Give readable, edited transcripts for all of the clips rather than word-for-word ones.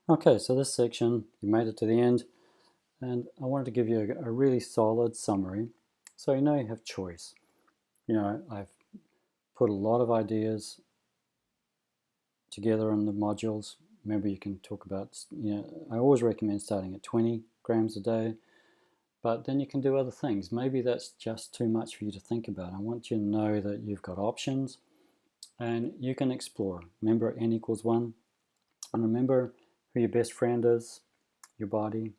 Okay, so this section, you made it to the end, and I wanted to give you a really solid summary so you know you have choice. I've put a lot of ideas together in the modules. Remember, you can talk about, I always recommend starting at 20 grams a day, but then you can do other things. Maybe that's just too much for you to think about. I want you to know that you've got options and you can explore. Remember, n equals 1, and remember who your best friend is, your body,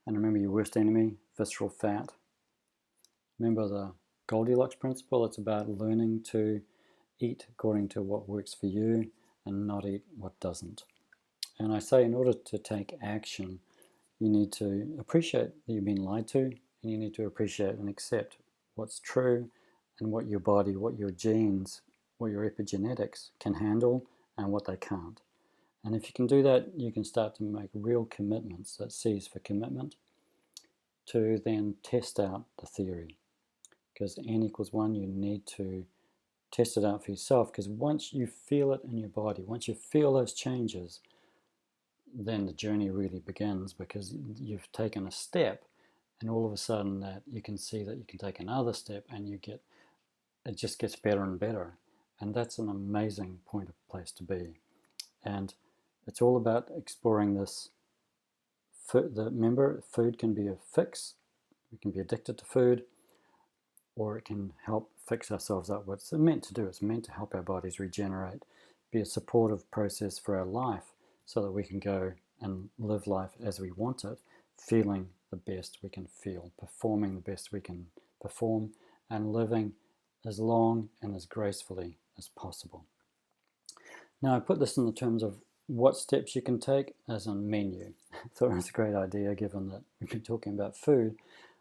and remember your worst enemy, visceral fat. Remember the Goldilocks principle. It's about learning to eat according to what works for you and not eat what doesn't. And I say in order to take action, you need to appreciate that you've been lied to, and you need to appreciate and accept what's true and what your body, what your genes, what your epigenetics can handle and what they can't. And if you can do that, you can start to make real commitments, that C is for commitment, to then test out the theory. Because n equals 1, you need to test it out for yourself, because once you feel it in your body, once you feel those changes, then the journey really begins, because you've taken a step, and all of a sudden that you can see that you can take another step, and it just gets better and better. And that's an amazing place to be. And it's all about exploring this. Remember, food can be a fix. We can be addicted to food, or it can help fix ourselves up. What it's meant to do, it's meant to help our bodies regenerate, be a supportive process for our life so that we can go and live life as we want it, feeling the best we can feel, performing the best we can perform, and living as long and as gracefully as possible. Now, I put this in the terms of what steps you can take as a menu. I thought it was a great idea given that we've been talking about food.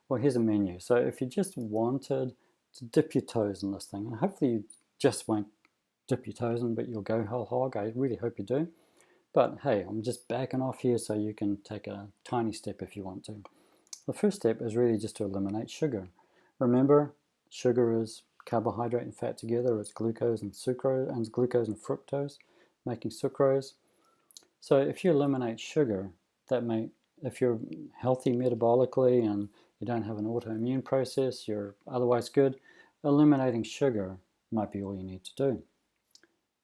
Well, here's a menu. So if you just wanted to dip your toes in this thing, and hopefully you just won't dip your toes in, but you'll go whole hog. I really hope you do. But hey, I'm just backing off here so you can take a tiny step if you want to. The first step is really just to eliminate sugar. Remember, sugar is carbohydrate and fat together. It's glucose and sucrose, and glucose and fructose, making sucrose. So if you eliminate sugar, if you're healthy metabolically and you don't have an autoimmune process, you're otherwise good, eliminating sugar might be all you need to do.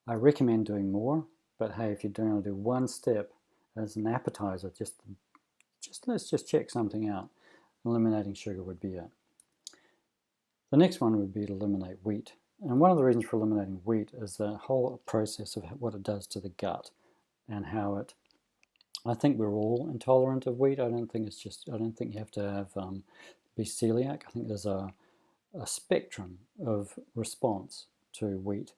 I recommend doing more, but hey, if you're going to do one step as an appetizer, let's just check something out. Eliminating sugar would be it. The next one would be to eliminate wheat. And one of the reasons for eliminating wheat is the whole process of what it does to the gut and how it. I think we're all intolerant of wheat. I don't think you have to be celiac. I think there's a spectrum of response to wheat.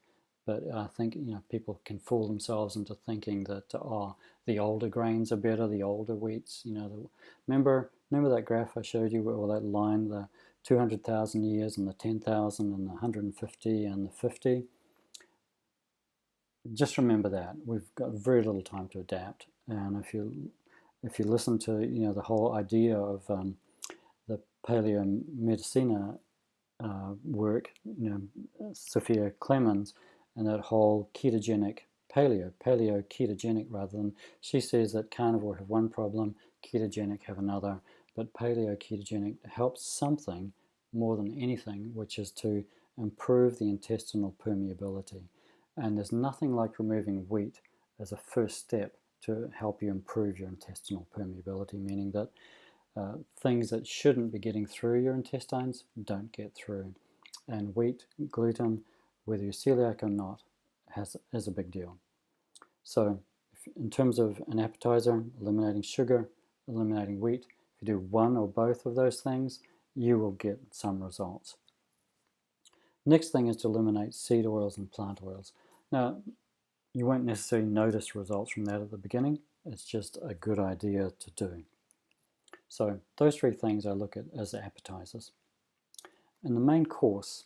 But I think people can fool themselves into thinking that the older grains are better, the older wheats. Remember that graph I showed you, or that line, the 200,000 years and the 10,000 and the 150 and the 50. Just remember that we've got very little time to adapt, and if you listen to the whole idea of the paleomedicina work, Sophia Clemens, and that whole ketogenic paleo ketogenic rather than, she says that carnivore have one problem, ketogenic have another, but paleo ketogenic helps something more than anything, which is to improve the intestinal permeability. And there's nothing like removing wheat as a first step to help you improve your intestinal permeability, meaning that things that shouldn't be getting through your intestines don't get through. And wheat, gluten, whether you're celiac or not, is a big deal. So in terms of an appetizer, eliminating sugar, eliminating wheat, if you do one or both of those things, you will get some results. Next thing is to eliminate seed oils and plant oils. Now, you won't necessarily notice results from that at the beginning. It's just a good idea to do. So those three things I look at as appetizers. In the main course,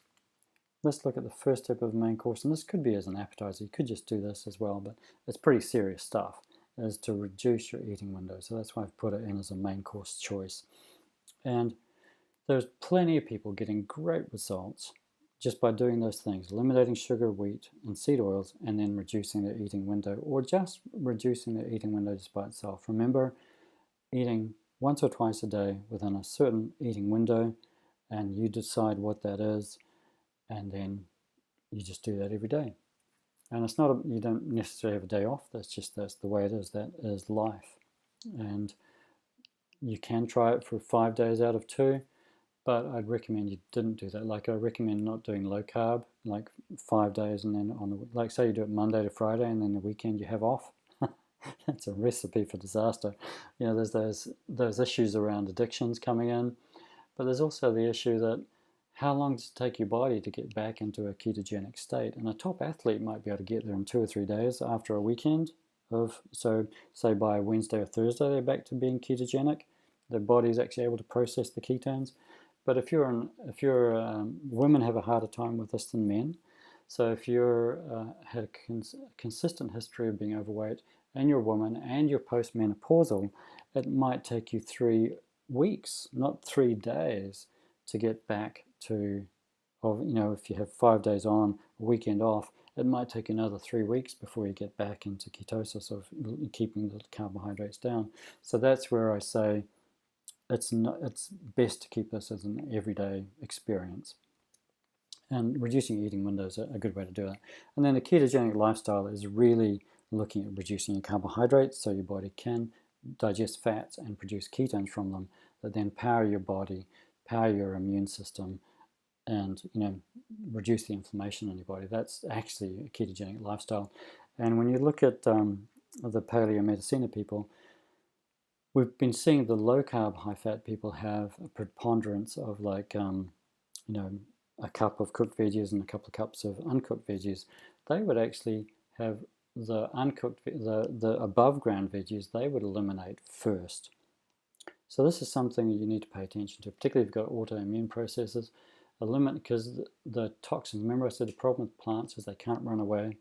let's look at the first step of the main course, and this could be as an appetizer. You could just do this as well, but it's pretty serious stuff, is to reduce your eating window. So that's why I've put it in as a main course choice. And there's plenty of people getting great results just by doing those things, eliminating sugar, wheat, and seed oils, and then reducing their eating window, or just reducing their eating window just by itself. Remember, eating once or twice a day within a certain eating window, and you decide what that is, and then you just do that every day. And it's not you don't necessarily have a day off. That's the way it is. That is life. And you can try it for 5 days out of 2, but I'd recommend you didn't do that. Like, I recommend not doing low carb, like 5 days, and then like, say you do it Monday to Friday, and then the weekend you have off. That's a recipe for disaster. There's those issues around addictions coming in, but there's also the issue that how long does it take your body to get back into a ketogenic state? And a top athlete might be able to get there in 2 or 3 days after a weekend so say by Wednesday or Thursday they're back to being ketogenic. Their body's actually able to process the ketones. But if women have a harder time with this than men. So if you're had a consistent history of being overweight, and you're a woman, and you're postmenopausal, it might take you 3 weeks, not 3 days, to get back to, if you have 5 days on, a weekend off, it might take another 3 weeks before you get back into ketosis of keeping the carbohydrates down. So that's where I say it's best to keep this as an everyday experience. And reducing eating windows is a good way to do it. And then the ketogenic lifestyle is really looking at reducing your carbohydrates so your body can digest fats and produce ketones from them that then power your body, power your immune system, and reduce the inflammation in your body. That's actually a ketogenic lifestyle. And when you look at the paleo medicina people, we've been seeing the low carb, high fat people have a preponderance of a cup of cooked veggies and a couple of cups of uncooked veggies. They would actually have the uncooked, the above ground veggies, they would eliminate first. So this is something you need to pay attention to, particularly if you've got autoimmune processes. Because the toxins, remember I said the problem with plants is they can't run away.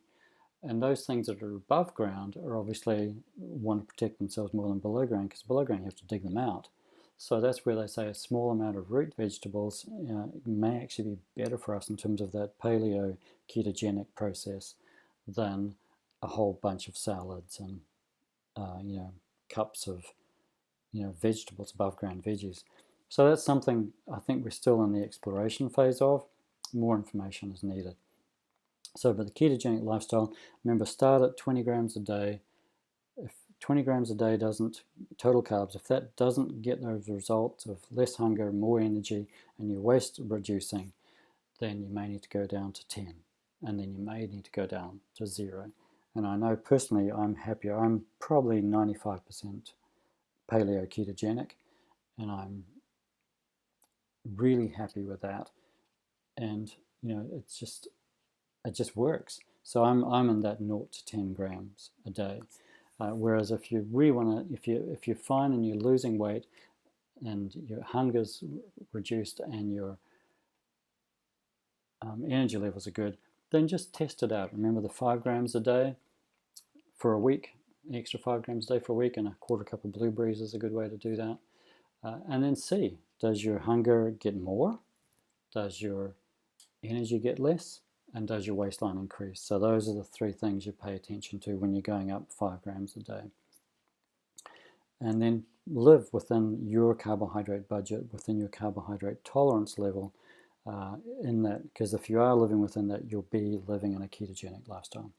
And those things that are above ground are obviously want to protect themselves more than below ground, because below ground you have to dig them out. So that's where they say a small amount of root vegetables may actually be better for us in terms of that paleo ketogenic process than a whole bunch of salads and cups of vegetables, above ground veggies. So that's something I think we're still in the exploration phase of. More information is needed. So, but the ketogenic lifestyle, remember, start at 20 grams a day. If 20 grams a day doesn't, total carbs, if that doesn't get those results of less hunger, more energy, and your waist reducing, then you may need to go down to 10. And then you may need to go down to 0. And I know personally I'm happier. I'm probably 95% paleo ketogenic, and I'm really happy with that. And it just works. So I'm in that 0 to 10 grams a day. Whereas if you really want to, if you're fine and you're losing weight and your hunger's reduced and your energy levels are good, then just test it out. Remember the 5 grams a day for a week, an extra 5 grams a day for a week, and a quarter cup of blueberries is a good way to do that. And then see, does your hunger get more? Does your energy get less? And does your waistline increase? So those are the 3 things you pay attention to when you're going up 5 grams a day. And then live within your carbohydrate budget, within your carbohydrate tolerance level in that, because if you are living within that, you'll be living in a ketogenic lifestyle.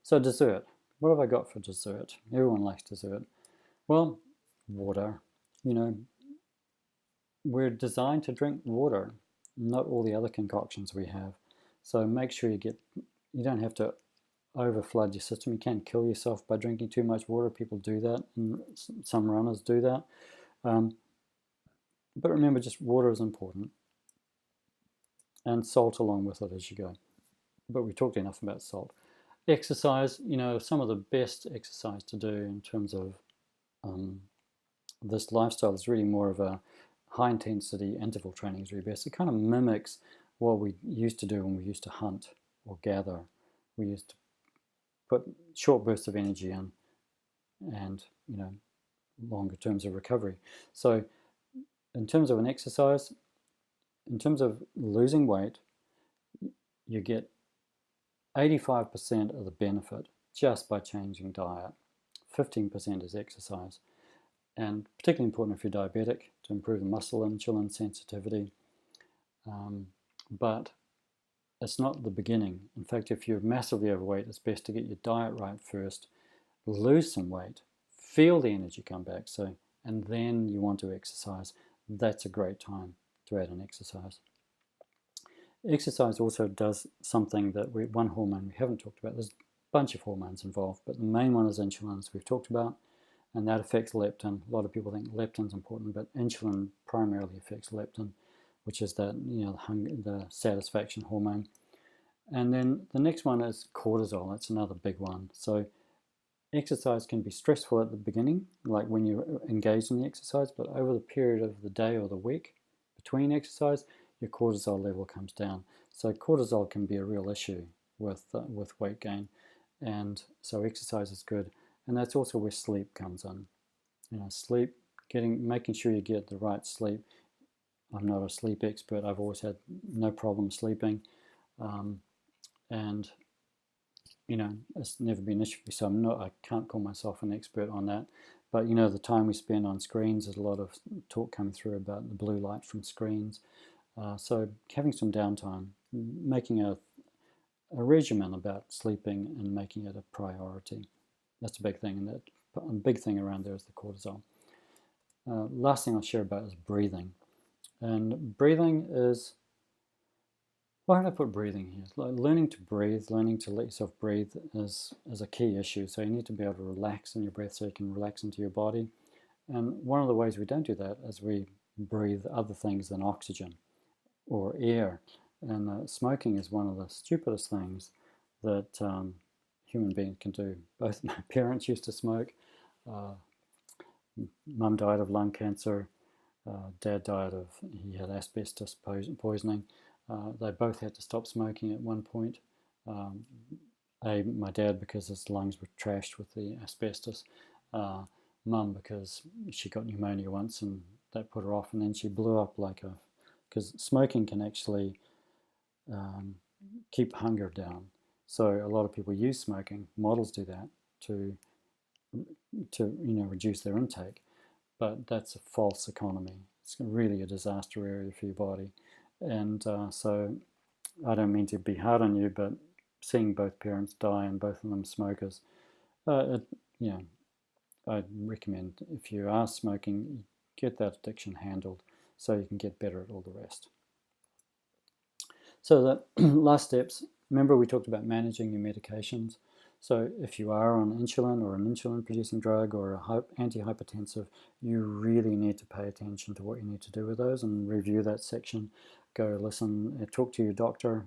So dessert. What have I got for dessert? Everyone likes dessert. Well, water. We're designed to drink water, not all the other concoctions we have. So make sure you don't have to overflood your system. You can kill yourself by drinking too much water. People do that, and some runners do that. But remember, just water is important. And salt along with it as you go. But we talked enough about salt. Exercise, some of the best exercise to do in terms of this lifestyle is really more of a high intensity interval training is really best. It kind of mimics what we used to do when we used to hunt or gather. We used to put short bursts of energy in and longer terms of recovery. So in terms of an exercise, in terms of losing weight, you get 85% of the benefit just by changing diet. 15% is exercise. And particularly important if you're diabetic, to improve the muscle insulin sensitivity. But it's not the beginning. In fact, if you're massively overweight, it's best to get your diet right first, lose some weight, feel the energy come back, and then you want to exercise. That's a great time to add an exercise. Exercise also does something that one hormone we haven't talked about. There's a bunch of hormones involved, but the main one is insulin, as we've talked about, and that affects leptin. A lot of people think leptin's important, but insulin primarily affects leptin, which is that, the satisfaction hormone. And then the next one is cortisol. That's another big one. So exercise can be stressful at the beginning, like when you're engaged in the exercise, but over the period of the day or the week between exercise, your cortisol level comes down. So cortisol can be a real issue with weight gain, and so exercise is good. And that's also where sleep comes in. Sleep, making sure you get the right sleep. I'm not a sleep expert. I've always had no problem sleeping, and it's never been an issue for me. So I can't call myself an expert on that. But the time we spend on screens, there's a lot of talk coming through about the blue light from screens. So having some downtime, making a regimen about sleeping and making it a priority. That's a big thing, and a big thing around there is the cortisol. Last thing I'll share about is breathing. And breathing is, why did I put breathing here? Learning to breathe, learning to let yourself breathe is a key issue. So you need to be able to relax in your breath so you can relax into your body. And one of the ways we don't do that is we breathe other things than oxygen or air. And smoking is one of the stupidest things that human beings can do. Both my parents used to smoke. Mum died of lung cancer. Dad died he had asbestos poisoning. They both had to stop smoking at one point. My dad because his lungs were trashed with the asbestos. Mum because she got pneumonia once and that put her off, and then she blew up because smoking can actually keep hunger down. So a lot of people use smoking. Models do that to reduce their intake, but that's a false economy. It's really a disaster area for your body. And so I don't mean to be hard on you, but seeing both parents die and both of them smokers, I'd recommend, if you are smoking, get that addiction handled so you can get better at all the rest. So the last steps, remember we talked about managing your medications. So if you are on insulin or an insulin-producing drug or an antihypertensive, you really need to pay attention to what you need to do with those and review that section. Go listen, talk to your doctor.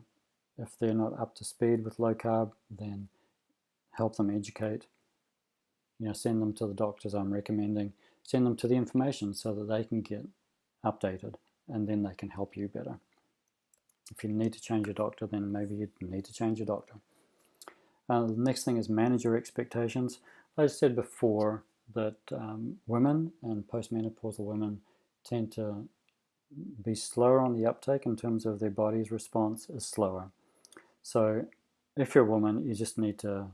If they're not up to speed with low carb, then help them educate. Send them to the doctors I'm recommending. Send them to the information so that they can get updated, and then they can help you better. If you need to change your doctor, then maybe you need to change your doctor. The next thing is manage your expectations. I said before that women and postmenopausal women tend to be slower on the uptake in terms of their body's response is slower. So if you're a woman, you just need to,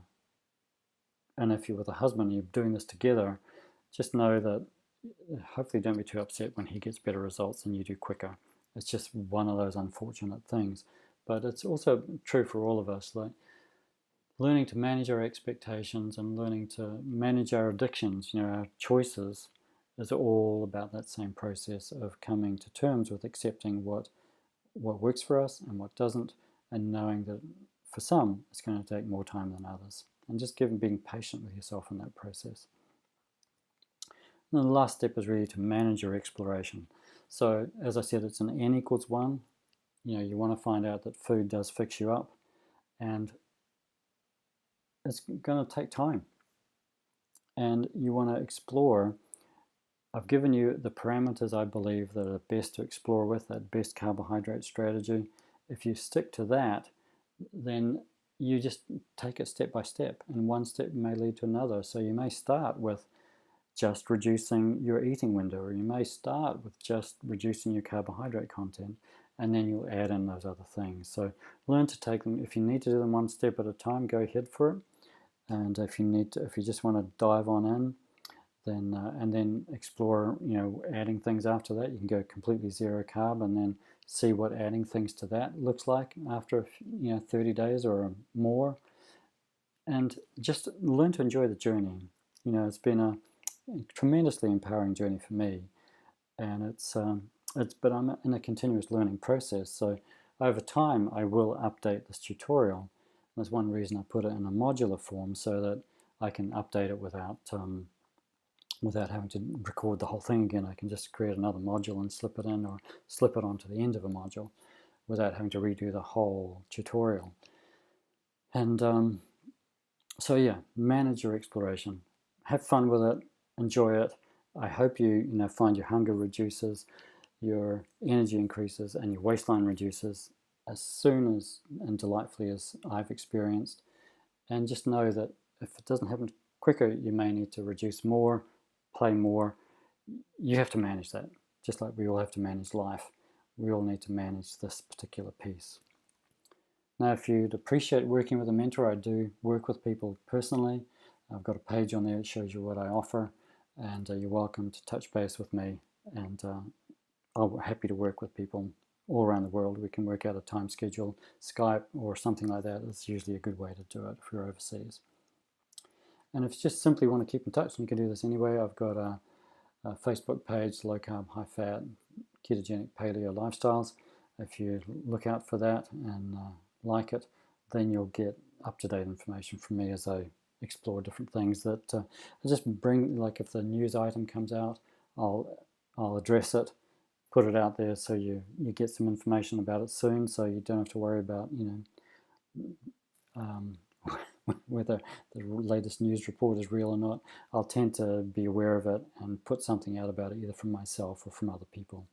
and if you're with a husband, you're doing this together, just know that hopefully don't be too upset when he gets better results and you do quicker. It's just one of those unfortunate things. But it's also true for all of us. Like learning to manage our expectations and learning to manage our addictions, our choices, is all about that same process of coming to terms with accepting what works for us and what doesn't, and knowing that for some it's going to take more time than others, and just being patient with yourself in that process. And the last step is really to manage your exploration. So as I said, it's an N equals 1. You want to find out that food does fix you up, and it's going to take time. And you want to explore. I've given you the parameters I believe that are best to explore with that best carbohydrate strategy. If you stick to that, then you just take it step by step, and one step may lead to another. So you may start with just reducing your eating window, or you may start with just reducing your carbohydrate content, and then you'll add in those other things. So learn to take them. If you need to do them one step at a time, go ahead for it. And if you just want to dive on in, then and then explore, adding things after that. You can go completely zero carb and then see what adding things to that looks like after 30 days or more, and just learn to enjoy the journey. It's been a tremendously empowering journey for me, and but I'm in a continuous learning process. So over time, I will update this tutorial. That's one reason I put it in a modular form, so that I can update it without having to record the whole thing again. I can just create another module and slip it in, or slip it onto the end of a module without having to redo the whole tutorial. And so yeah, manage your exploration. Have fun with it. Enjoy it. I hope you find your hunger reduces, your energy increases, and your waistline reduces as soon as and delightfully as I've experienced. And just know that if it doesn't happen quicker, you may need to reduce more, play more. You have to manage that, just like we all have to manage life. We all need to manage this particular piece. Now, if you'd appreciate working with a mentor, I do work with people personally. I've got a page on there that shows you what I offer, and you're welcome to touch base with me, and I'm happy to work with people all around the world. We can work out a time schedule. Skype or something like that is usually a good way to do it if you're overseas. And if you just simply want to keep in touch, and you can do this anyway, I've got a Facebook page, Low Carb, High Fat, Ketogenic Paleo Lifestyles. If you look out for that and like it, then you'll get up-to-date information from me as I explore different things that I just bring. Like if the news item comes out, I'll address it, put it out there, so you get some information about it soon, so you don't have to worry about whether the latest news report is real or not. I'll tend to be aware of it and put something out about it, either from myself or from other people.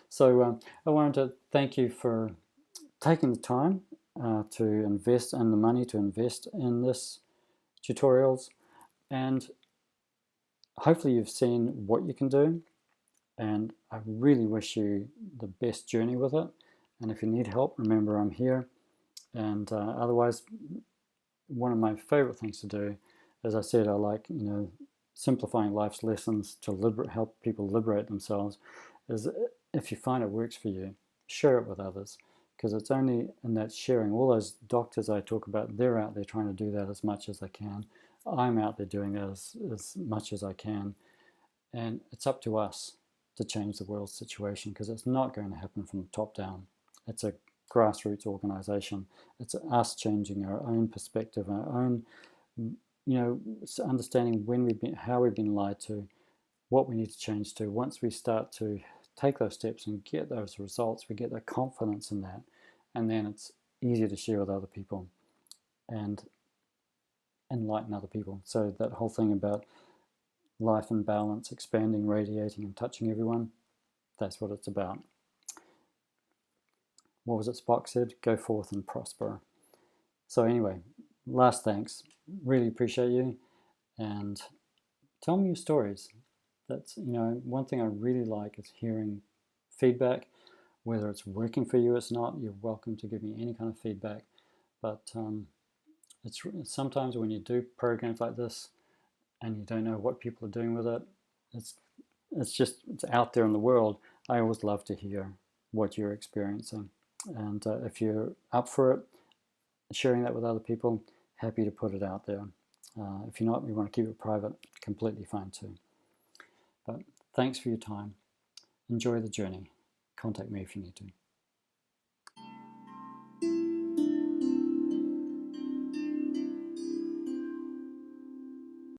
So I wanted to thank you for taking the time to invest in the money to invest in this tutorials, and hopefully you've seen what you can do, and I really wish you the best journey with it. And if you need help, remember I'm here. And otherwise, one of my favorite things to do, as I said, I like simplifying life's lessons to help people liberate themselves, is if you find it works for you, share it with others, because it's only in that sharing. All those doctors I talk about, they're out there trying to do that as much as they can. I'm out there doing that as much as I can, and it's up to us to change the world's situation, because it's not going to happen from the top down. It's a grassroots organization. It's us changing our own perspective, our own, understanding how we've been lied to, what we need to change to. Once we start to take those steps and get those results, we get the confidence in that, and then it's easier to share with other people and enlighten other people. So that whole thing about life and balance, expanding, radiating, and touching everyone, that's what it's about. What was it Spock said? Go forth and prosper. So anyway, last thanks. Really appreciate you, and tell me your stories. That's, one thing I really like is hearing feedback, whether it's working for you or it's not. You're welcome to give me any kind of feedback, but it's sometimes when you do programs like this and you don't know what people are doing with it, it's out there in the world. I always love to hear what you're experiencing, and if you're up for it, sharing that with other people, happy to put it out there. If you're not, you want to keep it private, completely fine too. But thanks for your time. Enjoy the journey. Contact me if you need to.